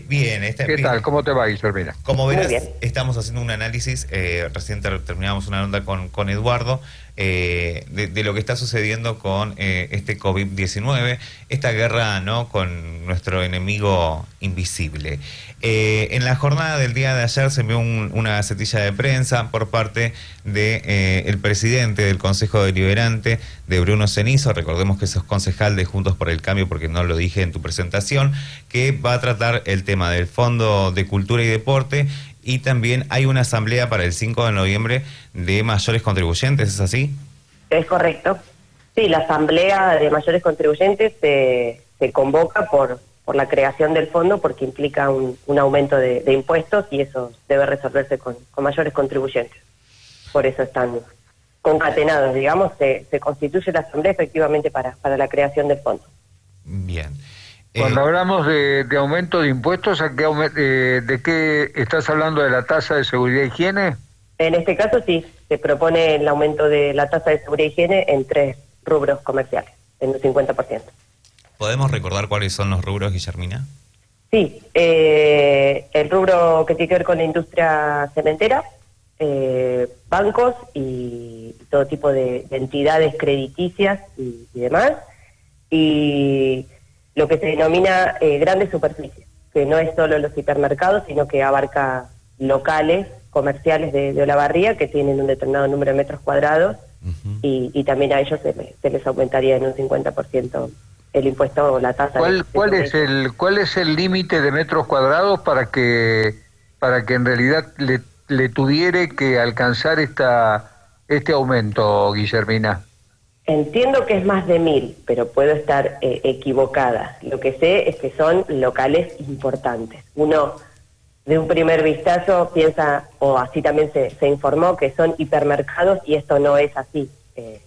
Bien, ¿Qué tal? ¿Cómo te va, Guillermina? como Muy verás, bien. estamos haciendo un análisis, recién terminamos una nota con Eduardo, de lo que está sucediendo con este COVID-19, esta guerra, ¿no?, con nuestro enemigo invisible. En la jornada del día de ayer se envió una gacetilla de prensa por parte de el presidente del Consejo Deliberante, de Bruno Cenizo. Recordemos que sos concejal de Juntos por el Cambio, porque no lo dije en tu presentación, que va a tratar el tema del Fondo de Cultura y Deporte, y también hay una asamblea para el 5 de noviembre de mayores contribuyentes, ¿es así? Es correcto. Sí, la Asamblea de Mayores Contribuyentes se convoca por la creación del fondo porque implica un aumento de impuestos y eso debe resolverse con mayores contribuyentes. Por eso están concatenados, digamos, se constituye la Asamblea efectivamente para la creación del fondo. Bien. Cuando hablamos de aumento de impuestos, ¿de qué estás hablando? ¿De la tasa de seguridad e higiene? En este caso sí, se propone el aumento de la tasa de seguridad y higiene en 3 rubros comerciales, en un 50%. ¿Podemos recordar cuáles son los rubros, Guillermina? Sí, el rubro que tiene que ver con la industria cementera, bancos y todo tipo de entidades crediticias y demás, y lo que se denomina grandes superficies, que no es solo los hipermercados, sino que abarca locales comerciales de Olavarría que tienen un determinado número de metros cuadrados, y también a ellos se les aumentaría en un 50% el impuesto o la tasa. ¿Cuál es el límite de metros cuadrados para que en realidad le tuviere que alcanzar este aumento, Guillermina? Entiendo que es más de 1000, pero puedo estar equivocada. Lo que sé es que son locales importantes. Uno, de un primer vistazo, piensa, o así también se informó, que son hipermercados, y esto no es así.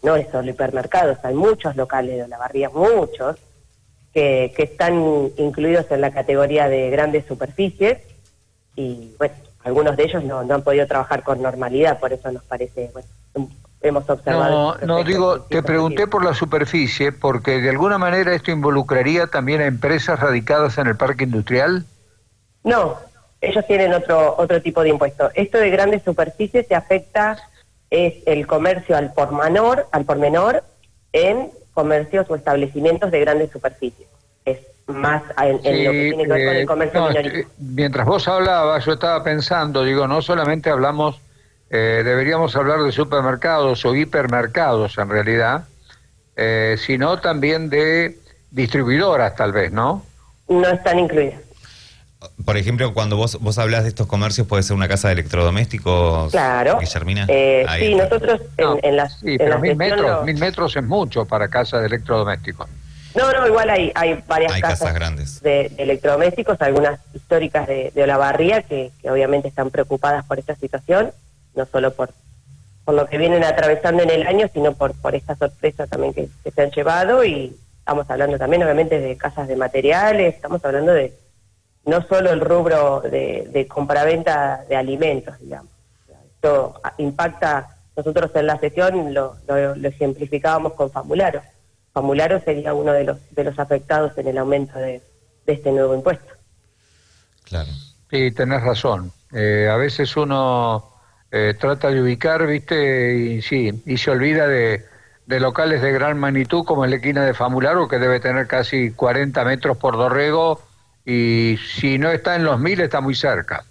No es solo hipermercados, hay muchos locales de Olavarría, muchos, que están incluidos en la categoría de grandes superficies, y bueno, algunos de ellos no han podido trabajar con normalidad, por eso nos parece, bueno, hemos observado. No, digo, te pregunté por la superficie, porque de alguna manera esto involucraría también a empresas radicadas en el parque industrial. No, ellos tienen otro tipo de impuesto. Esto de grandes superficies se afecta, es el comercio al por menor en comercios o establecimientos de grandes superficies. Es más en Sí, lo que tiene que ver con el comercio minorista. Mientras vos hablabas, yo estaba pensando, digo, no solamente hablamos, deberíamos hablar de supermercados o hipermercados en realidad, sino también de distribuidoras tal vez, ¿no? No están incluidas. Por ejemplo, cuando vos hablas de estos comercios, ¿puede ser una casa de electrodomésticos, Claro. Guillermina? Sí, nosotros en las... Sí, en pero la 1000 gestión metros, 1000 metros es mucho para casa de electrodomésticos. No, igual hay varias Hay casas casas grandes de electrodomésticos, algunas históricas de Olavarría, que obviamente están preocupadas por esta situación, no solo por lo que vienen atravesando en el año, sino por esta sorpresa también que se han llevado, y estamos hablando también obviamente de casas de materiales, estamos hablando de no solo el rubro de compraventa de alimentos, digamos. Esto impacta, nosotros en la sesión lo ejemplificábamos con Famularo. Famularo sería uno de los afectados en el aumento de este nuevo impuesto. Claro. Sí, tenés razón. A veces uno trata de ubicar, ¿viste? Y sí, y se olvida de locales de gran magnitud como en la esquina de Famularo, que debe tener casi 40 metros por dorrego, y si no está en los 1000 está muy cerca.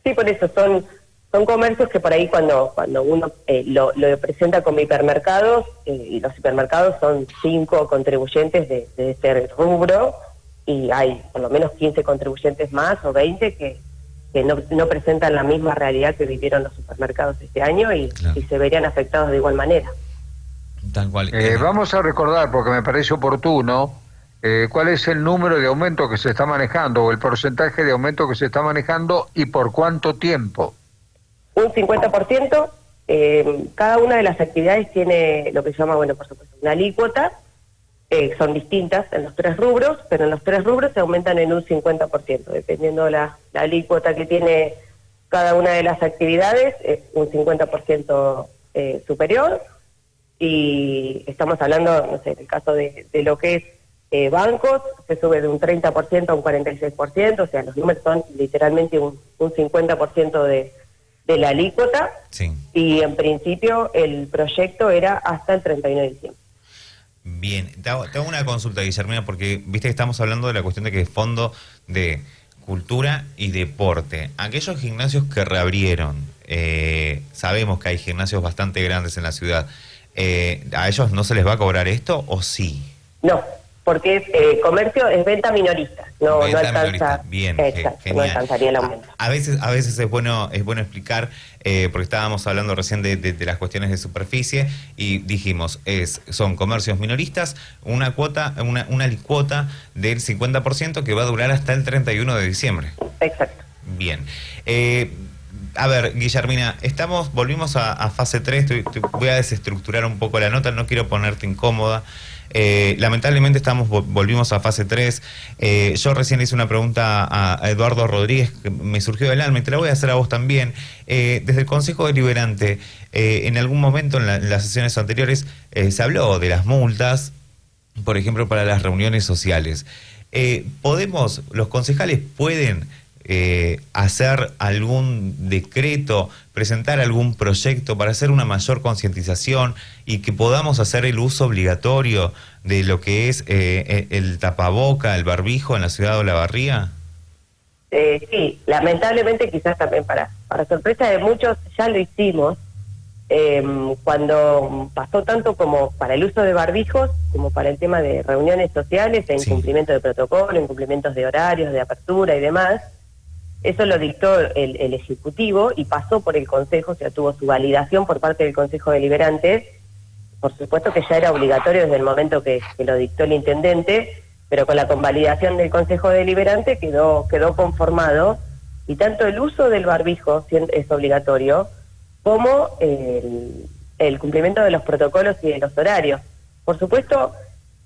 Sí, por eso son comercios que por ahí cuando uno lo presenta como hipermercados, y los hipermercados son 5 contribuyentes de este rubro, y hay por lo menos 15 contribuyentes más o 20 que no presentan la misma realidad que vivieron los supermercados este año, y, claro, y se verían afectados de igual manera. Tal cual. Vamos a recordar, porque me parece oportuno, cuál es el número de aumento que se está manejando, o el porcentaje de aumento que se está manejando, y por cuánto tiempo. Un 50%, cada una de las actividades tiene lo que se llama, bueno, por supuesto, una alícuota, son distintas en los 3 rubros, pero en los 3 rubros se aumentan en un 50%, dependiendo la alícuota que tiene cada una de las actividades, es un 50% superior, y estamos hablando, no sé, en el caso de lo que es bancos se sube de un 30% a un 46%, o sea, los números son literalmente un 50% de la alícuota, Sí. y en principio el proyecto era hasta el 31 de diciembre. Bien, te hago una consulta, Guillermina, porque viste que estamos hablando de la cuestión de que es fondo de cultura y deporte. Aquellos gimnasios que reabrieron, sabemos que hay gimnasios bastante grandes en la ciudad, ¿a ellos no se les va a cobrar esto o sí? No, porque es comercio, es venta minorista, no alcanza. Minorista. Bien, exacto, genial. no alcanzaría el aumento. A veces es bueno explicar, porque estábamos hablando recién de las cuestiones de superficie y dijimos, son comercios minoristas, una alicuota del 50% que va a durar hasta el 31 de diciembre. Exacto. Bien. A ver, Guillermina, volvimos a fase 3, voy a desestructurar un poco la nota, no quiero ponerte incómoda. Lamentablemente volvimos a fase 3. Yo recién le hice una pregunta a Eduardo Rodríguez que me surgió del alma y te la voy a hacer a vos también. Desde el Consejo Deliberante, en algún momento en las sesiones anteriores se habló de las multas, por ejemplo, para las reuniones sociales. ¿Los concejales pueden hacer algún decreto, presentar algún proyecto para hacer una mayor concientización y que podamos hacer el uso obligatorio de lo que es el tapaboca, el barbijo en la ciudad de Olavarría? Sí, lamentablemente quizás también para sorpresa de muchos ya lo hicimos, cuando pasó tanto como para el uso de barbijos como para el tema de reuniones sociales, de incumplimiento de protocolo, incumplimientos de horarios, de apertura y demás. Eso lo dictó el Ejecutivo y pasó por el Consejo, o sea, tuvo su validación por parte del Consejo Deliberante. Por supuesto que ya era obligatorio desde el momento que lo dictó el Intendente, pero con la convalidación del Consejo Deliberante quedó conformado, y tanto el uso del barbijo es obligatorio, como el cumplimiento de los protocolos y de los horarios. Por supuesto,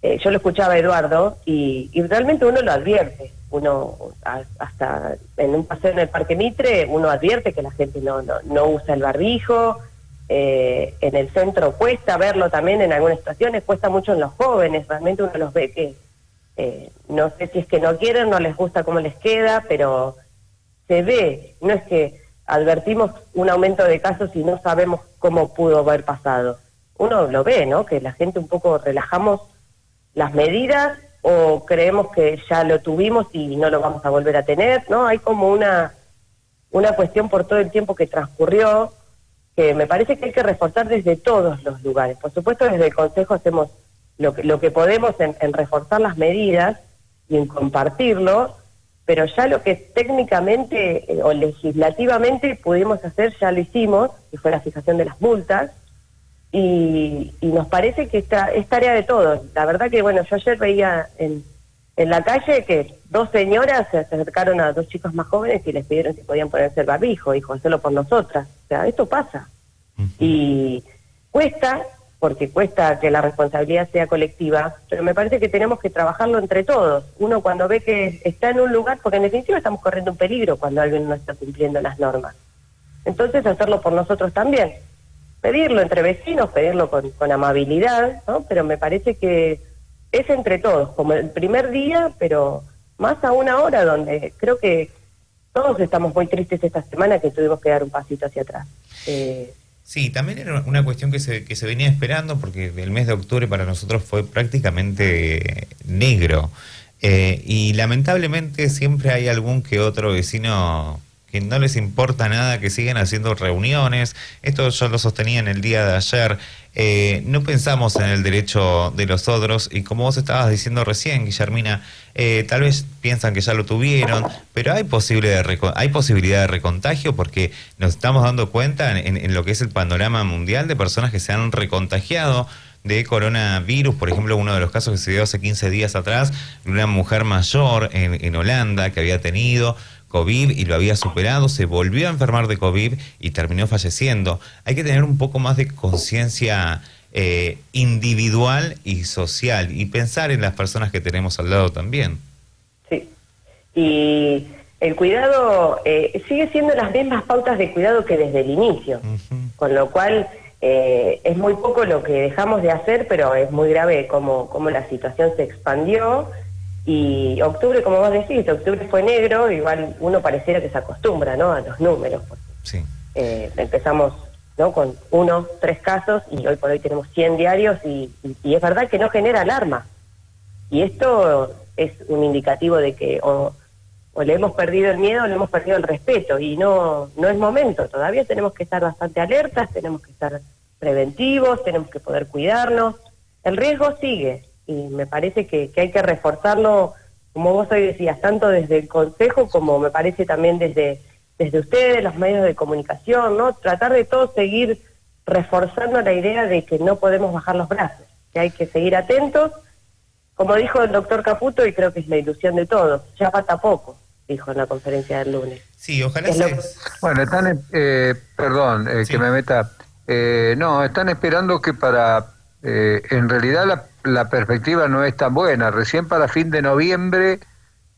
yo lo escuchaba a Eduardo, y realmente uno lo advierte. Uno, hasta en un paseo en el Parque Mitre, uno advierte que la gente no usa el barbijo. En el centro cuesta verlo también en algunas situaciones, cuesta mucho en los jóvenes, realmente uno los ve que no sé si es que no quieren, no les gusta cómo les queda, pero se ve, no es que advertimos un aumento de casos y no sabemos cómo pudo haber pasado. Uno lo ve, ¿no? Que la gente un poco relajamos las medidas, o creemos que ya lo tuvimos y no lo vamos a volver a tener, ¿no? Hay como una cuestión por todo el tiempo que transcurrió, que me parece que hay que reforzar desde todos los lugares. Por supuesto, desde el Consejo hacemos lo que podemos en reforzar las medidas y en compartirlo, pero ya lo que técnicamente o legislativamente pudimos hacer ya lo hicimos, que fue la fijación de las multas, y nos parece que es tarea de todos. La verdad que, bueno, yo ayer veía en la calle que dos señoras se acercaron a dos chicos más jóvenes y les pidieron si podían ponerse el barbijo, dijo, hacerlo por nosotras. O sea, esto pasa. Y cuesta, porque cuesta que la responsabilidad sea colectiva, pero me parece que tenemos que trabajarlo entre todos. Uno cuando ve que está en un lugar, porque en definitiva estamos corriendo un peligro cuando alguien no está cumpliendo las normas. Entonces hacerlo por nosotros también. Pedirlo entre vecinos, pedirlo con amabilidad, ¿no? Pero me parece que es entre todos, como el primer día, pero más aún ahora, donde creo que todos estamos muy tristes esta semana que tuvimos que dar un pasito hacia atrás. Sí, también era una cuestión que se venía esperando, porque el mes de octubre para nosotros fue prácticamente negro, y lamentablemente siempre hay algún que otro vecino que no les importa nada, que siguen haciendo reuniones. Esto yo lo sostenía en el día de ayer. No pensamos en el derecho de los otros, y como vos estabas diciendo recién, Guillermina, tal vez piensan que ya lo tuvieron, pero hay posibilidad de recontagio, porque nos estamos dando cuenta en lo que es el panorama mundial de personas que se han recontagiado de coronavirus. Por ejemplo, uno de los casos que se dio hace 15 días atrás, una mujer mayor en Holanda que había tenido COVID y lo había superado, se volvió a enfermar de COVID y terminó falleciendo. Hay que tener un poco más de conciencia individual y social, y pensar en las personas que tenemos al lado también. Sí, y el cuidado sigue siendo las mismas pautas de cuidado que desde el inicio, con lo cual Es muy poco lo que dejamos de hacer, pero es muy grave como la situación se expandió. Y octubre, como vos decís, octubre fue negro, igual uno pareciera que se acostumbra, ¿no?, a los números. Sí. Empezamos, ¿no?, con 1, 3 casos y hoy por hoy tenemos 100 diarios y es verdad que no genera alarma. Y esto es un indicativo de que o le hemos perdido el miedo o le hemos perdido el respeto, y no es momento. Todavía tenemos que estar bastante alertas, tenemos que estar preventivos, tenemos que poder cuidarnos. El riesgo sigue y me parece que hay que reforzarlo, como vos hoy decías, tanto desde el Consejo como me parece también desde ustedes, los medios de comunicación, ¿no? Tratar de todos seguir reforzando la idea de que no podemos bajar los brazos, que hay que seguir atentos. Como dijo el doctor Caputo, y creo que es la ilusión de todos, ya falta poco, dijo en la conferencia del lunes. Sí, ojalá Bueno, están, perdón, sí, que me meta. No, están esperando que en realidad la perspectiva no es tan buena. Recién para fin de noviembre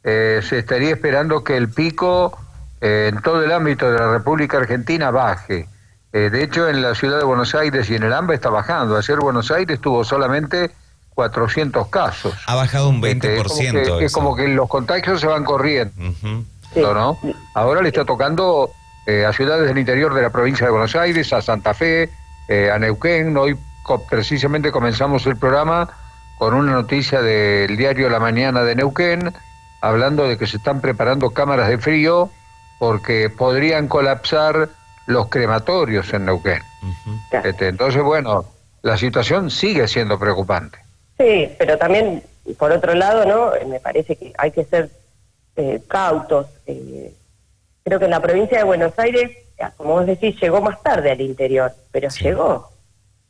se estaría esperando que el pico en todo el ámbito de la República Argentina baje. De hecho, en la ciudad de Buenos Aires y en el AMBA está bajando. Ayer Buenos Aires tuvo solamente 400 casos. ha bajado un 20%. Es como que los contagios se van corriendo, Sí. ¿no? Ahora le está tocando a ciudades del interior de la provincia de Buenos Aires, a Santa Fe, a Neuquén. Hoy precisamente comenzamos el programa con una noticia del diario La Mañana de Neuquén, hablando de que se están preparando cámaras de frío porque podrían colapsar los crematorios en Neuquén. Entonces, bueno, la situación sigue siendo preocupante. Sí, pero también, por otro lado, ¿no?, me parece que hay que ser cautos. Creo que en la provincia de Buenos Aires, como vos decís, llegó más tarde al interior, pero llegó.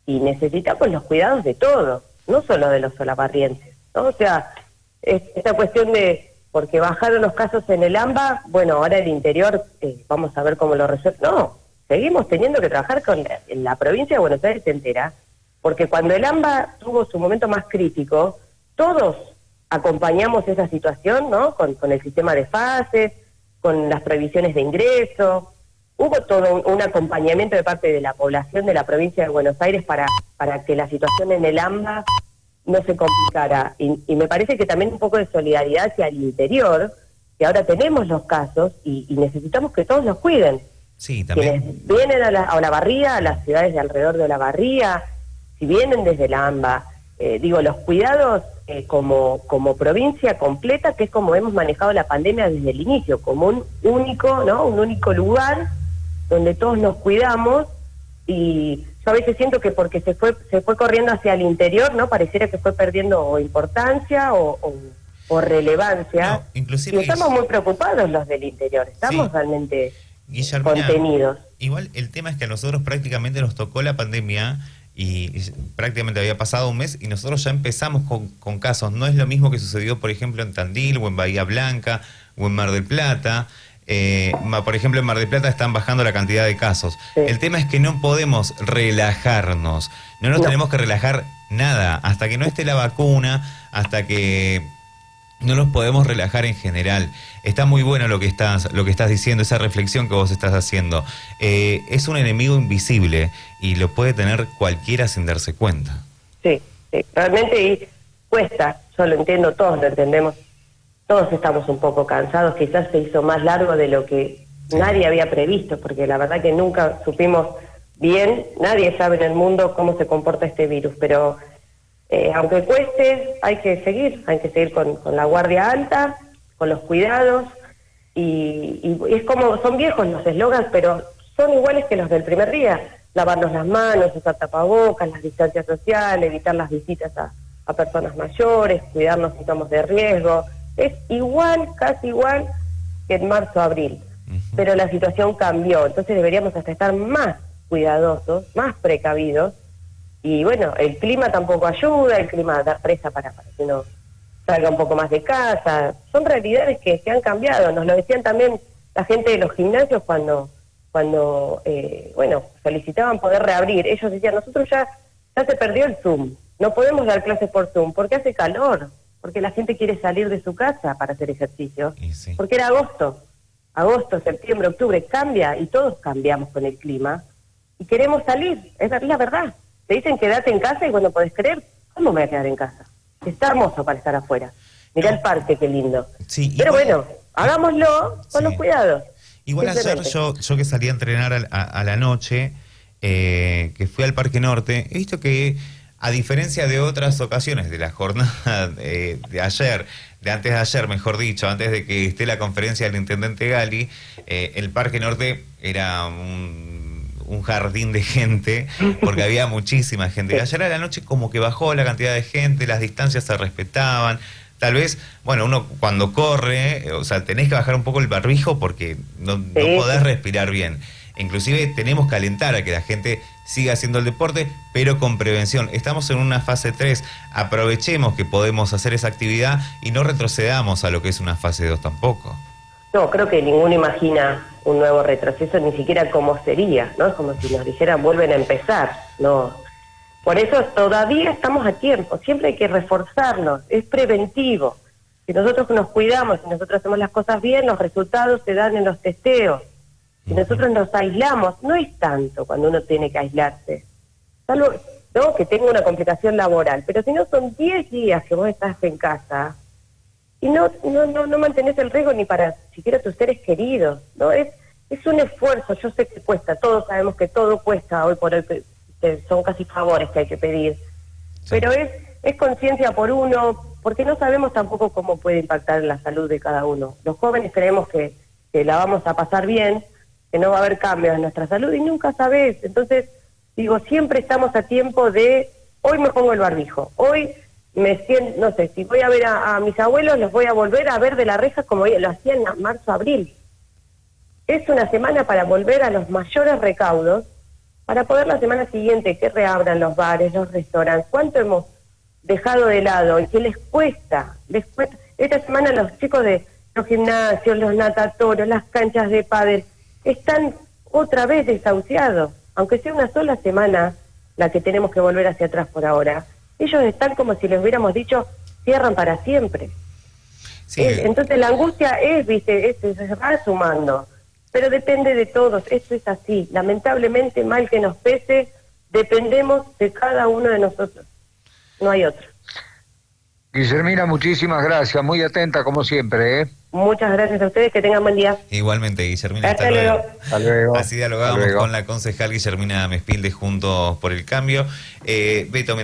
Y necesitamos los cuidados de todos, no solo de los solabarrienses, ¿no? O sea, esta cuestión de, porque bajaron los casos en el AMBA, bueno, ahora el interior, vamos a ver cómo lo resuelve. No, seguimos teniendo que trabajar en la provincia de Buenos Aires entera, porque cuando el AMBA tuvo su momento más crítico, todos acompañamos esa situación, ¿no?, con el sistema de fases, con las prohibiciones de ingreso. Hubo todo un acompañamiento de parte de la población de la provincia de Buenos Aires para que la situación en el AMBA no se complicara. Y me parece que también un poco de solidaridad hacia el interior, que ahora tenemos los casos y necesitamos que todos los cuiden. Sí, también. Quienes vienen a Olavarría, a las ciudades de alrededor de Olavarría, si vienen desde el AMBA, los cuidados como provincia completa, que es como hemos manejado la pandemia desde el inicio, como un único lugar donde todos nos cuidamos. Y yo a veces siento que porque se fue corriendo hacia el interior, ¿no?, pareciera que fue perdiendo o relevancia. No, inclusive, y estamos muy preocupados los del interior, estamos realmente contenidos. Igual el tema es que a nosotros prácticamente nos tocó la pandemia y prácticamente había pasado un mes y nosotros ya empezamos con casos. No es lo mismo que sucedió, por ejemplo, en Tandil o en Bahía Blanca o en Mar del Plata. Por ejemplo, en Mar del Plata están bajando la cantidad de casos. Sí. El tema es que no podemos relajarnos. No nos tenemos que relajar nada. Hasta que no esté la vacuna, hasta que no nos podemos relajar en general. Está muy bueno lo que estás diciendo, esa reflexión que vos estás haciendo. Es un enemigo invisible y lo puede tener cualquiera sin darse cuenta. Sí, realmente y cuesta, yo lo entiendo, todos lo entendemos. Todos estamos un poco cansados, quizás se hizo más largo de lo que nadie había previsto, porque la verdad que nunca supimos bien, nadie sabe en el mundo cómo se comporta este virus, pero aunque cueste, hay que seguir con la guardia alta, con los cuidados, y es como, son viejos los eslogans, pero son iguales que los del primer día: lavarnos las manos, usar tapabocas, las distancias sociales, evitar las visitas a personas mayores, cuidarnos si somos de riesgo. Es igual, casi igual que en marzo, abril, pero la situación cambió, entonces deberíamos hasta estar más cuidadosos, más precavidos, y bueno, el clima tampoco ayuda, el clima da presa para que uno salga un poco más de casa. Son realidades que han cambiado, nos lo decían también la gente de los gimnasios cuando solicitaban poder reabrir. Ellos decían, nosotros ya se perdió el Zoom, no podemos dar clases por Zoom porque hace calor, porque la gente quiere salir de su casa para hacer ejercicio, sí. Porque era agosto, septiembre, octubre, cambia y todos cambiamos con el clima, y queremos salir, es la verdad. Te dicen quédate en casa y bueno, podés creer, ¿cómo me voy a quedar en casa? Está hermoso para estar afuera. Mirá el parque, qué lindo. Sí, pero igual, bueno, hagámoslo con los cuidados. Igual ayer yo que salí a entrenar a la noche, que fui al Parque Norte, he visto que a diferencia de otras ocasiones de la jornada de ayer, de antes de ayer, mejor dicho, antes de que esté la conferencia del intendente Gali, el Parque Norte era un jardín de gente, porque había muchísima gente. Y ayer a la noche como que bajó la cantidad de gente, las distancias se respetaban. Tal vez, bueno, uno cuando corre, o sea, tenés que bajar un poco el barbijo porque no podés respirar bien. Inclusive tenemos que alentar a que la gente siga haciendo el deporte, pero con prevención. Estamos en una fase 3, aprovechemos que podemos hacer esa actividad y no retrocedamos a lo que es una fase 2 tampoco. No, creo que ninguno imagina un nuevo retroceso, ni siquiera cómo sería, ¿no? Es como si nos dijeran vuelven a empezar, no. Por eso todavía estamos a tiempo, siempre hay que reforzarnos, es preventivo. Si nosotros nos cuidamos, si nosotros hacemos las cosas bien, los resultados se dan en los testeos. Si nosotros nos aislamos, no es tanto cuando uno tiene que aislarse, salvo ¿no? que tenga una complicación laboral, pero si no son 10 días que vos estás en casa y no mantenés el riesgo ni para siquiera tus seres queridos, ¿no? Es un esfuerzo, yo sé que cuesta, todos sabemos que todo cuesta hoy por hoy, que son casi favores que hay que pedir, pero es conciencia por uno, porque no sabemos tampoco cómo puede impactar en la salud de cada uno. Los jóvenes creemos que la vamos a pasar bien, que no va a haber cambios en nuestra salud y nunca sabés. Entonces, digo, siempre estamos a tiempo de, hoy me pongo el barbijo, hoy me siento, no sé, si voy a ver a mis abuelos, los voy a volver a ver de la reja como lo hacía en marzo, abril. Es una semana para volver a los mayores recaudos, para poder la semana siguiente que reabran los bares, los restaurantes, cuánto hemos dejado de lado y que les cuesta. Esta semana los chicos de los gimnasios, los natatorios, las canchas de pádel, están otra vez desahuciados, aunque sea una sola semana la que tenemos que volver hacia atrás por ahora. Ellos están como si les hubiéramos dicho, cierran para siempre. Sí. Entonces la angustia se va sumando, pero depende de todos, esto es así. Lamentablemente, mal que nos pese, dependemos de cada uno de nosotros, no hay otro. Guillermina, muchísimas gracias, muy atenta como siempre, ¿eh? Muchas gracias a ustedes, que tengan buen día. Igualmente, Guillermina, hasta luego. Hasta luego. Así dialogábamos con la concejal Guillermina Mespil de Juntos por el Cambio. Beto,